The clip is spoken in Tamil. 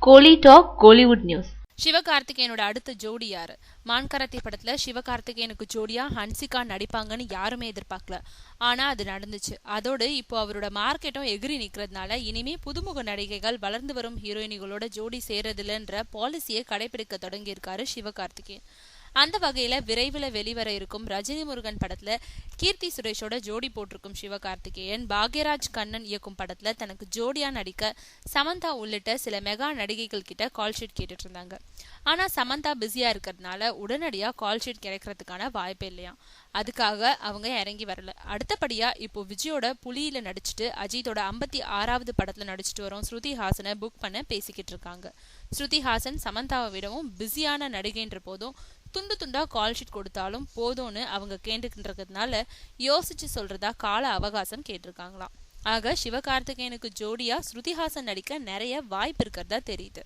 கோலி டாக் கோலிவுட் நியூஸ். சிவகார்த்திகேயனோட அடுத்த ஜோடி யாரு? மான்கராத்தே படத்துல சிவகார்த்திகேயனுக்கு ஜோடியா ஹன்சிகா நடிப்பாங்கன்னு யாருமே எதிர்பார்க்கல. ஆனா அது நடந்துச்சு. அதோடு இப்போ அவரோட மார்க்கெட்டும் எகிரி நிக்கிறதுனால இனிமே புதுமுக நடிகைகள் வளர்ந்து வரும் ஹீரோயினிகளோட ஜோடி சேரதில்லைன்ற பாலிசியை கடைபிடிக்க தொடங்கியிருக்காரு சிவகார்த்திகேயன். அந்த வகையில விரைவில் வெளிவர இருக்கும் ரஜினி முருகன் படத்துல கீர்த்தி சுரேஷோட ஜோடி போட்டிருக்கும் சிவகார்த்திகேயன் பாக்யராஜ் கண்ணன் இயக்கும் படத்துல தனக்கு ஜோடியா நடிக்க சமந்தா உள்ளிட்ட சில மெகா நடிகைகள் கிட்ட கால் ஷீட் கேட்டுட்டு இருந்தாங்க. ஆனா சமந்தா பிஸியா இருக்கிறதுனால உடனடியா கால் ஷீட் கிடைக்கிறதுக்கான வாய்ப்பே இல்லையா. அதுக்காக அவங்க இறங்கி வரல. அடுத்தபடியா இப்போ விஜயோட புலியில நடிச்சுட்டு அஜித்தோட 56வது படத்துல நடிச்சுட்டு வரும் ஸ்ருதி ஹாசனை புக் பண்ண பேசிக்கிட்டு இருக்காங்க. ஸ்ருதி ஹாசன் சமந்தாவை விடவும் பிஸியான நடிகைன்ற போதும் துண்டு துண்டா கால் ஷீட் கொடுத்தாலும் போதும்னு அவங்க கேட்டுக்கின்றதுனால யோசிச்சு சொல்றதா கால அவகாசம் கேட்டிருக்காங்களாம். ஆக சிவகார்த்திகேயனுக்கு ஜோடியா ஸ்ருதிஹாசன் நடிக்க நிறைய வாய்ப்பு இருக்கிறதா தெரியுது.